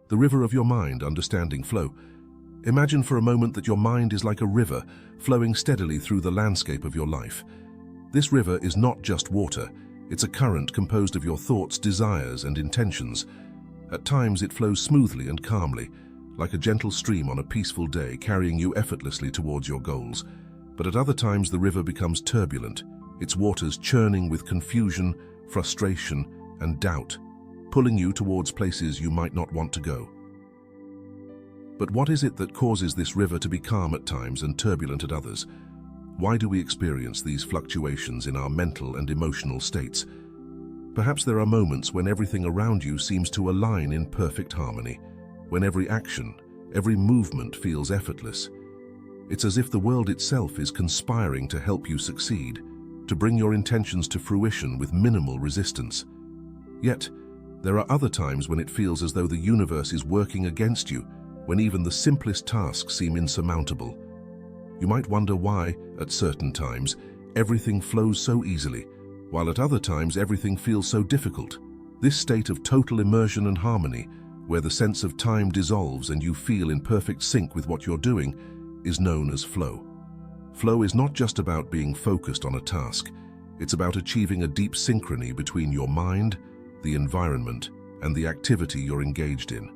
The river of your mind, understanding flow. Imagine for a moment that your mind is like a river flowing steadily through the landscape of your life. This river is not just water, it's a current composed of your thoughts, desires, and intentions. At times it flows smoothly and calmly, like a gentle stream on a peaceful day, carrying you effortlessly towards your goals. But at other times the river becomes turbulent, its waters churning with confusion, frustration, and doubt, pulling you towards places you might not want to go. But what is it that causes this river to be calm at times and turbulent at others? Why do we experience these fluctuations in our mental and emotional states? Perhaps there are moments when everything around you seems to align in perfect harmony, when every action, every movement feels effortless. It's as if the world itself is conspiring to help you succeed, to bring your intentions to fruition with minimal resistance. Yet, there are other times when it feels as though the universe is working against you, when even the simplest tasks seem insurmountable. You might wonder why, at certain times, everything flows so easily, while at other times everything feels so difficult. This state of total immersion and harmony, where the sense of time dissolves and you feel in perfect sync with what you're doing, is known as flow. Flow is not just about being focused on a task, it's about achieving a deep synchrony between your mind, the environment, and the activity you're engaged in.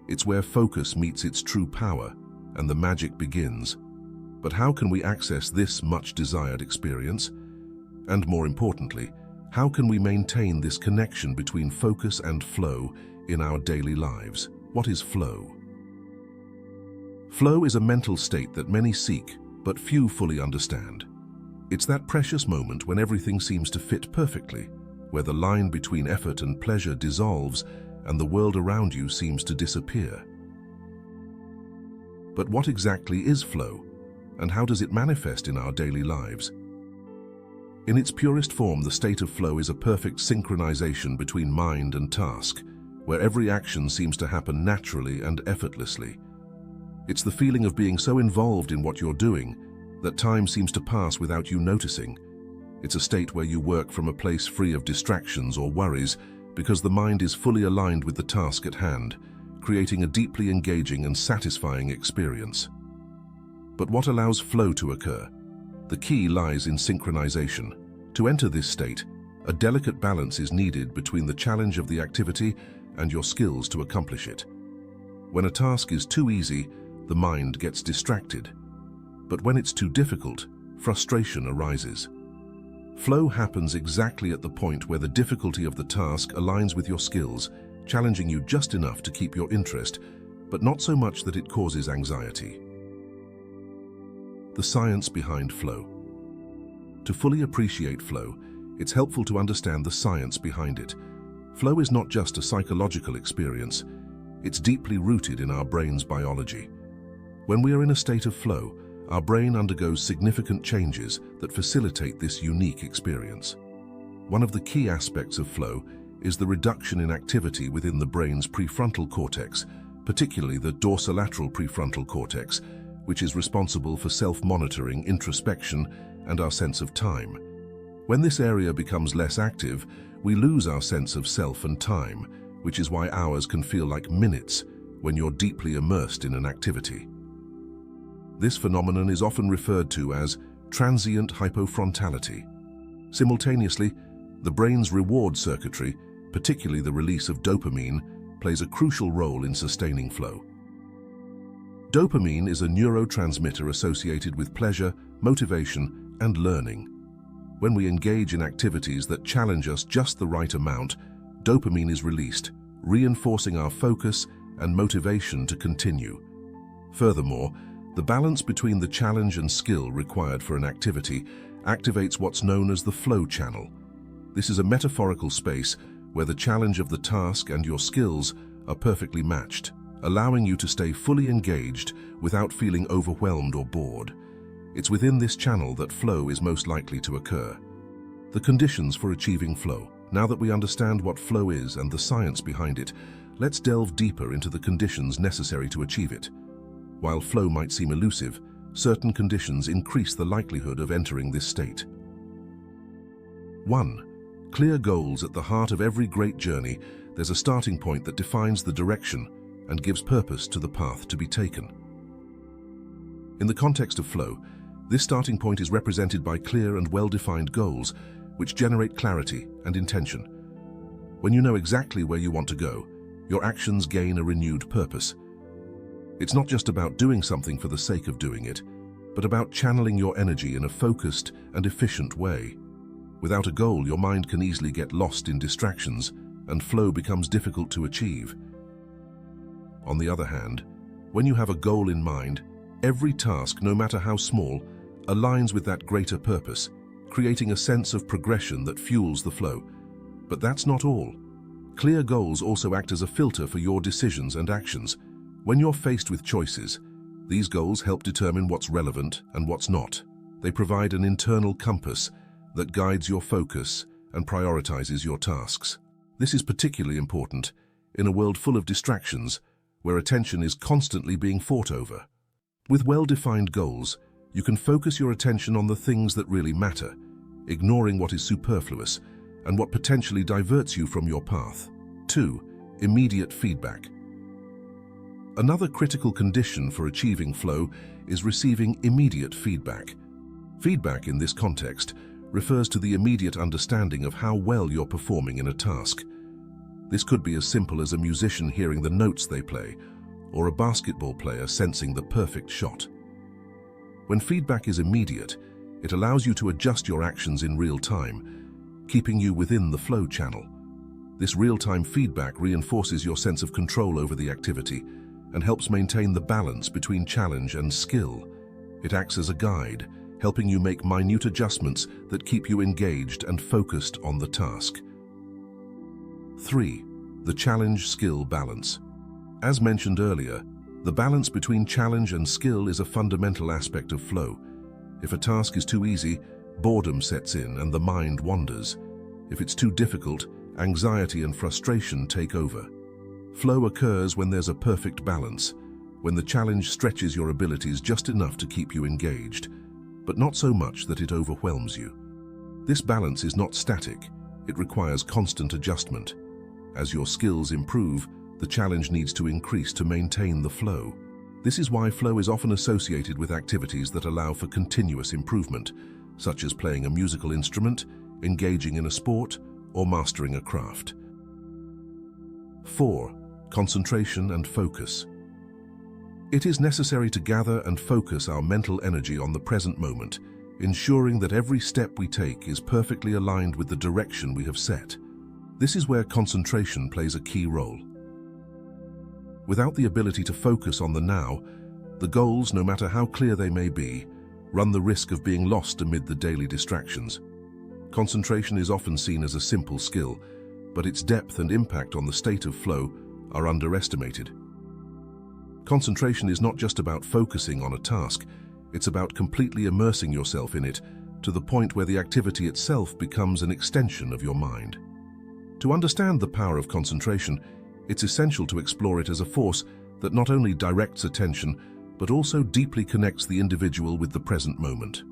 It's where focus meets its true power, and the magic begins. But how can we access this much-desired experience? And more importantly, how can we maintain this connection between focus and flow in our daily lives? What is flow? Flow is a mental state that many seek, but few fully understand. It's that precious moment when everything seems to fit perfectly, where the line between effort and pleasure dissolves and the world around you seems to disappear. But what exactly is flow, and how does it manifest in our daily lives? In its purest form, the state of flow is a perfect synchronization between mind and task, where every action seems to happen naturally and effortlessly. It's the feeling of being so involved in what you're doing that time seems to pass without you noticing. It's a state where you work from a place free of distractions or worries, because the mind is fully aligned with the task at hand, creating a deeply engaging and satisfying experience. But what allows flow to occur? The key lies in synchronization. To enter this state, a delicate balance is needed between the challenge of the activity and your skills to accomplish it. When a task is too easy, the mind gets distracted. But when it's too difficult, frustration arises. Flow happens exactly at the point where the difficulty of the task aligns with your skills, challenging you just enough to keep your interest, but not so much that it causes anxiety. The science behind flow. To fully appreciate flow, it's helpful to understand the science behind it. Flow is not just a psychological experience, it's deeply rooted in our brain's biology. When we are in a state of flow, our brain undergoes significant changes that facilitate this unique experience. One of the key aspects of flow is the reduction in activity within the brain's prefrontal cortex, particularly the dorsolateral prefrontal cortex, which is responsible for self-monitoring, introspection, and our sense of time. When this area becomes less active, we lose our sense of self and time, which is why hours can feel like minutes when you're deeply immersed in an activity. This phenomenon is often referred to as transient hypofrontality. Simultaneously, the brain's reward circuitry, particularly the release of dopamine, plays a crucial role in sustaining flow. Dopamine is a neurotransmitter associated with pleasure, motivation, and learning. When we engage in activities that challenge us just the right amount, dopamine is released, reinforcing our focus and motivation to continue. Furthermore, the balance between the challenge and skill required for an activity activates what's known as the flow channel. This is a metaphorical space where the challenge of the task and your skills are perfectly matched, allowing you to stay fully engaged without feeling overwhelmed or bored. It's within this channel that flow is most likely to occur. The conditions for achieving flow. Now that we understand what flow is and the science behind it, let's delve deeper into the conditions necessary to achieve it. While flow might seem elusive, certain conditions increase the likelihood of entering this state. 1. Clear goals. At the heart of every great journey, there's a starting point that defines the direction, and gives purpose to the path to be taken. In the context of flow, this starting point is represented by clear and well-defined goals, which generate clarity and intention. When you know exactly where you want to go, your actions gain a renewed purpose. It's not just about doing something for the sake of doing it, but about channeling your energy in a focused and efficient way. Without a goal, your mind can easily get lost in distractions, and flow becomes difficult to achieve. On the other hand, when you have a goal in mind, every task, no matter how small, aligns with that greater purpose, creating a sense of progression that fuels the flow. But that's not all. Clear goals also act as a filter for your decisions and actions. When you're faced with choices, these goals help determine what's relevant and what's not. They provide an internal compass that guides your focus and prioritizes your tasks. This is particularly important in a world full of distractions, where attention is constantly being fought over. With well-defined goals, you can focus your attention on the things that really matter, ignoring what is superfluous and what potentially diverts you from your path. 2. Immediate feedback. Another critical condition for achieving flow is receiving immediate feedback. Feedback in this context refers to the immediate understanding of how well you're performing in a task. This could be as simple as a musician hearing the notes they play, or a basketball player sensing the perfect shot. When feedback is immediate, it allows you to adjust your actions in real time, keeping you within the flow channel. This real-time feedback reinforces your sense of control over the activity and helps maintain the balance between challenge and skill. It acts as a guide, helping you make minute adjustments that keep you engaged and focused on the task. 3. The challenge-skill balance. As mentioned earlier, the balance between challenge and skill is a fundamental aspect of flow. If a task is too easy, boredom sets in and the mind wanders. If it's too difficult, anxiety and frustration take over. Flow occurs when there's a perfect balance, when the challenge stretches your abilities just enough to keep you engaged, but not so much that it overwhelms you. This balance is not static, it requires constant adjustment. As your skills improve, the challenge needs to increase to maintain the flow. This is why flow is often associated with activities that allow for continuous improvement, such as playing a musical instrument, engaging in a sport, or mastering a craft. 4. Concentration and focus. It is necessary to gather and focus our mental energy on the present moment, ensuring that every step we take is perfectly aligned with the direction we have set. This is where concentration plays a key role. Without the ability to focus on the now, the goals, no matter how clear they may be, run the risk of being lost amid the daily distractions. Concentration is often seen as a simple skill, but its depth and impact on the state of flow are underestimated. Concentration is not just about focusing on a task, it's about completely immersing yourself in it to the point where the activity itself becomes an extension of your mind. To understand the power of concentration, it's essential to explore it as a force that not only directs attention, but also deeply connects the individual with the present moment.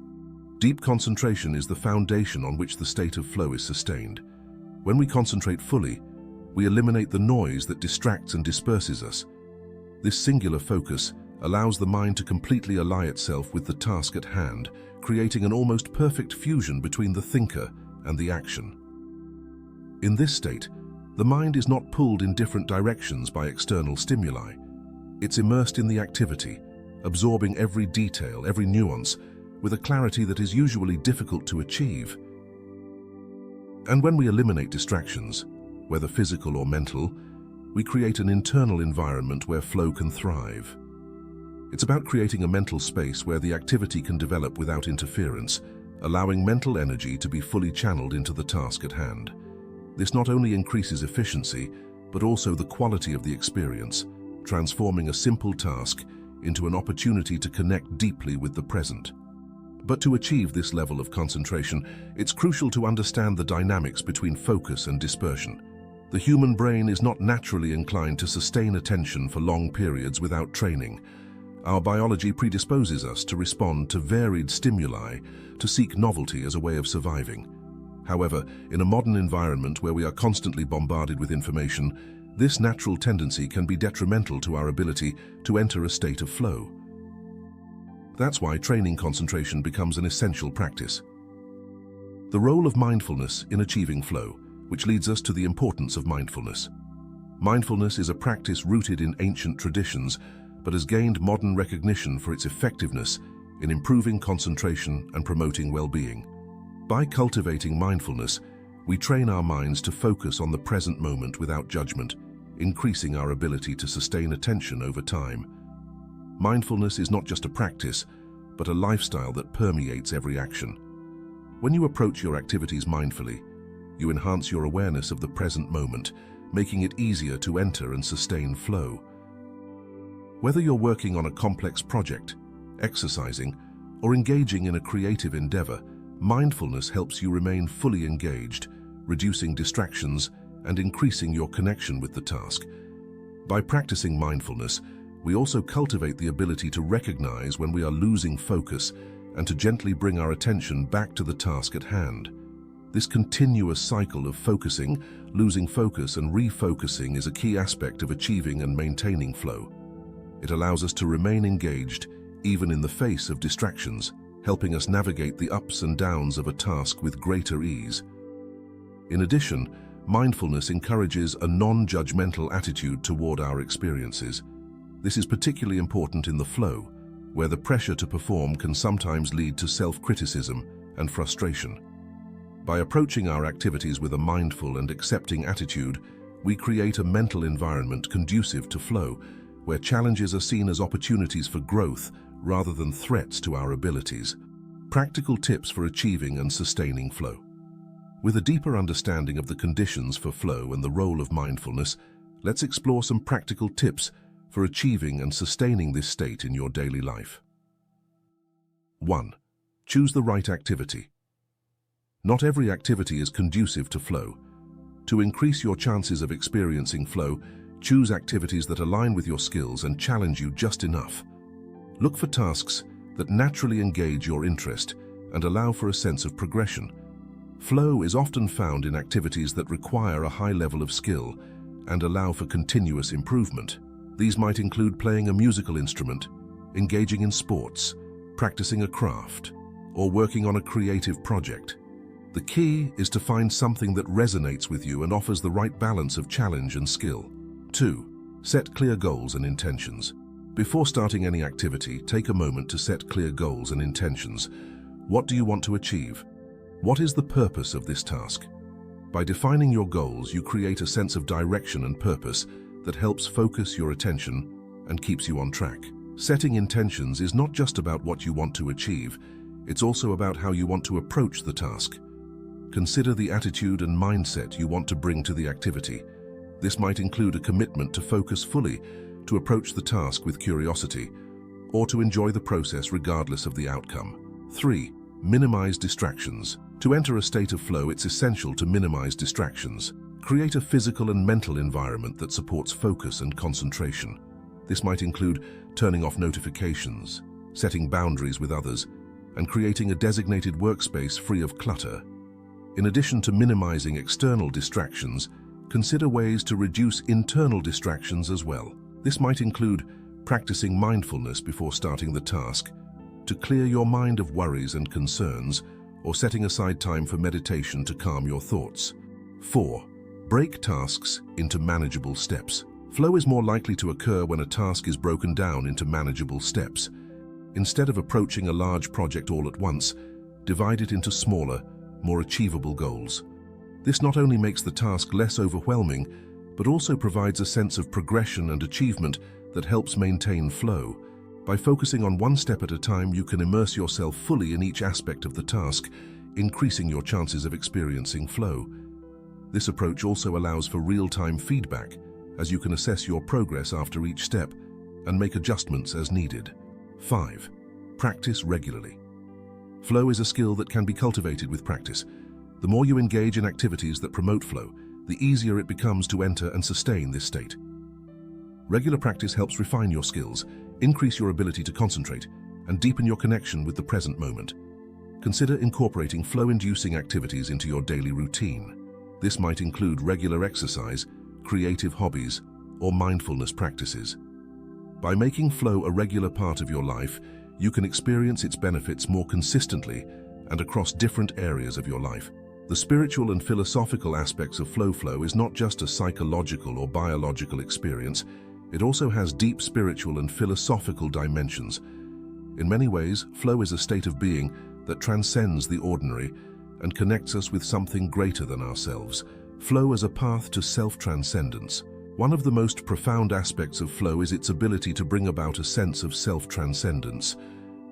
Deep concentration is the foundation on which the state of flow is sustained. When we concentrate fully, we eliminate the noise that distracts and disperses us. This singular focus allows the mind to completely ally itself with the task at hand, creating an almost perfect fusion between the thinker and the action. In this state, the mind is not pulled in different directions by external stimuli. It's immersed in the activity, absorbing every detail, every nuance, with a clarity that is usually difficult to achieve. And when we eliminate distractions, whether physical or mental, we create an internal environment where flow can thrive. It's about creating a mental space where the activity can develop without interference, allowing mental energy to be fully channeled into the task at hand. This not only increases efficiency, but also the quality of the experience, transforming a simple task into an opportunity to connect deeply with the present. But to achieve this level of concentration, it's crucial to understand the dynamics between focus and dispersion. The human brain is not naturally inclined to sustain attention for long periods without training. Our biology predisposes us to respond to varied stimuli, to seek novelty as a way of surviving. However, in a modern environment where we are constantly bombarded with information, This natural tendency can be detrimental to our ability to enter a state of flow. That's why training concentration becomes an essential practice. The role of mindfulness in achieving flow, which leads us to the importance of mindfulness. Mindfulness is a practice rooted in ancient traditions, but has gained modern recognition for its effectiveness in improving concentration and promoting well-being. By cultivating mindfulness, we train our minds to focus on the present moment without judgment, increasing our ability to sustain attention over time. Mindfulness is not just a practice, but a lifestyle that permeates every action. When you approach your activities mindfully, you enhance your awareness of the present moment, making it easier to enter and sustain flow. Whether you're working on a complex project, exercising, or engaging in a creative endeavor, mindfulness helps you remain fully engaged, reducing distractions and increasing your connection with the task. By practicing mindfulness, we also cultivate the ability to recognize when we are losing focus and to gently bring our attention back to the task at hand. This continuous cycle of focusing, losing focus, and refocusing is a key aspect of achieving and maintaining flow. It allows us to remain engaged even in the face of distractions, helping us navigate the ups and downs of a task with greater ease. In addition, mindfulness encourages a non-judgmental attitude toward our experiences. This is particularly important in the flow, where the pressure to perform can sometimes lead to self-criticism and frustration. By approaching our activities with a mindful and accepting attitude, we create a mental environment conducive to flow, where challenges are seen as opportunities for growth rather than threats to our abilities. Practical tips for achieving and sustaining flow. With a deeper understanding of the conditions for flow and the role of mindfulness, let's explore some practical tips for achieving and sustaining this state in your daily life. 1. Choose the right activity. Not every activity is conducive to flow. To increase your chances of experiencing flow, choose activities that align with your skills and challenge you just enough. Look for tasks that naturally engage your interest and allow for a sense of progression. Flow is often found in activities that require a high level of skill and allow for continuous improvement. These might include playing a musical instrument, engaging in sports, practicing a craft, or working on a creative project. The key is to find something that resonates with you and offers the right balance of challenge and skill. 2. Set clear goals and intentions. Before starting any activity, take a moment to set clear goals and intentions. What do you want to achieve? What is the purpose of this task? By defining your goals, you create a sense of direction and purpose that helps focus your attention and keeps you on track. Setting intentions is not just about what you want to achieve, it's also about how you want to approach the task. Consider the attitude and mindset you want to bring to the activity. This might include a commitment to focus fully, to approach the task with curiosity, or to enjoy the process regardless of the outcome. 3. Minimize distractions. To enter a state of flow, it's essential to minimize distractions. Create a physical and mental environment that supports focus and concentration. This might include turning off notifications, setting boundaries with others, and creating a designated workspace free of clutter. In addition to minimizing external distractions, consider ways to reduce internal distractions as well. This might include practicing mindfulness before starting the task, to clear your mind of worries and concerns, or setting aside time for meditation to calm your thoughts. 4. Break tasks into manageable steps. Flow is more likely to occur when a task is broken down into manageable steps. Instead of approaching a large project all at once, divide it into smaller, more achievable goals. This not only makes the task less overwhelming, but also provides a sense of progression and achievement that helps maintain flow. By focusing on one step at a time, you can immerse yourself fully in each aspect of the task, increasing your chances of experiencing flow. This approach also allows for real-time feedback, as you can assess your progress after each step and make adjustments as needed. 5. Practice regularly. Flow is a skill that can be cultivated with practice. The more you engage in activities that promote flow, the easier it becomes to enter and sustain this state. Regular practice helps refine your skills, increase your ability to concentrate, and deepen your connection with the present moment. Consider incorporating flow-inducing activities into your daily routine. This might include regular exercise, creative hobbies, or mindfulness practices. By making flow a regular part of your life, you can experience its benefits more consistently and across different areas of your life. The spiritual and philosophical aspects of flow is not just a psychological or biological experience, it also has deep spiritual and philosophical dimensions. In many ways, flow is a state of being that transcends the ordinary and connects us with something greater than ourselves. Flow as a path to self-transcendence. One of the most profound aspects of flow is its ability to bring about a sense of self-transcendence.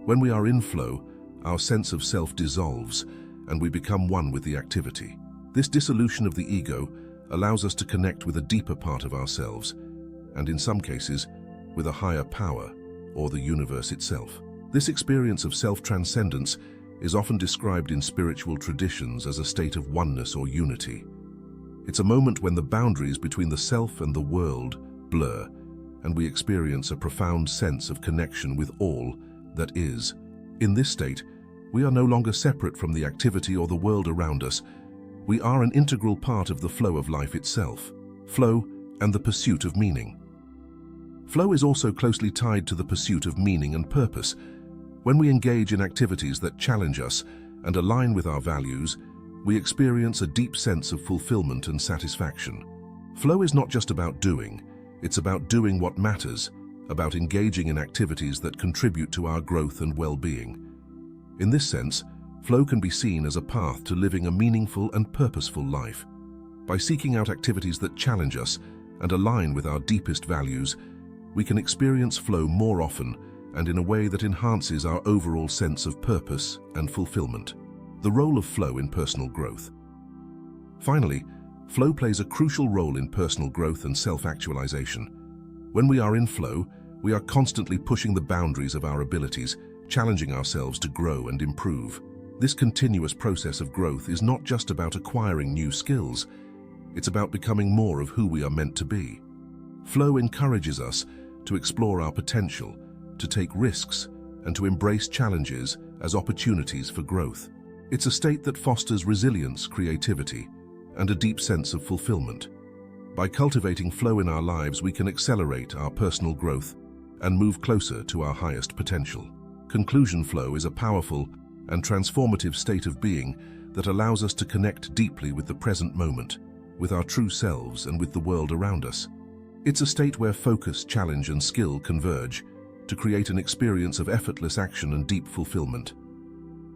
When we are in flow, our sense of self dissolves, and we become one with the activity. This dissolution of the ego allows us to connect with a deeper part of ourselves, and in some cases, with a higher power, or the universe itself. This experience of self-transcendence is often described in spiritual traditions as a state of oneness or unity. It's a moment when the boundaries between the self and the world blur, and we experience a profound sense of connection with all that is. In this state, we are no longer separate from the activity or the world around us. We are an integral part of the flow of life itself. Flow and the pursuit of meaning. Flow is also closely tied to the pursuit of meaning and purpose. When we engage in activities that challenge us and align with our values, we experience a deep sense of fulfillment and satisfaction. Flow is not just about doing, it's about doing what matters, about engaging in activities that contribute to our growth and well-being. In this sense, flow can be seen as a path to living a meaningful and purposeful life. By seeking out activities that challenge us and align with our deepest values, we can experience flow more often and in a way that enhances our overall sense of purpose and fulfillment. The role of flow in personal growth. Finally, flow plays a crucial role in personal growth and self-actualization. When we are in flow, we are constantly pushing the boundaries of our abilities, challenging ourselves to grow and improve. This continuous process of growth is not just about acquiring new skills, it's about becoming more of who we are meant to be. Flow encourages us to explore our potential, to take risks, and to embrace challenges as opportunities for growth. It's a state that fosters resilience, creativity, and a deep sense of fulfillment. By cultivating flow in our lives, we can accelerate our personal growth and move closer to our highest potential. Conclusion: flow is a powerful and transformative state of being that allows us to connect deeply with the present moment, with our true selves and with the world around us. It's a state where focus, challenge, and skill converge to create an experience of effortless action and deep fulfillment.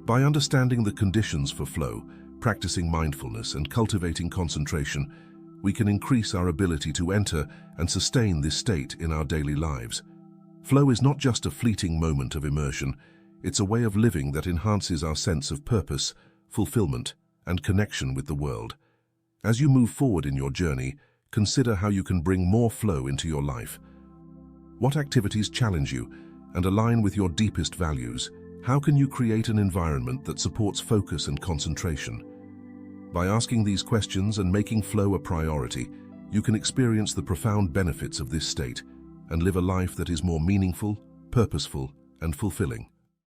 By understanding the conditions for flow, practicing mindfulness, and cultivating concentration, we can increase our ability to enter and sustain this state in our daily lives. Flow is not just a fleeting moment of immersion, it's a way of living that enhances our sense of purpose, fulfillment, and connection with the world. As you move forward in your journey, consider how you can bring more flow into your life. What activities challenge you and align with your deepest values? How can you create an environment that supports focus and concentration? By asking these questions and making flow a priority, you can experience the profound benefits of this state and live a life that is more meaningful, purposeful, and fulfilling.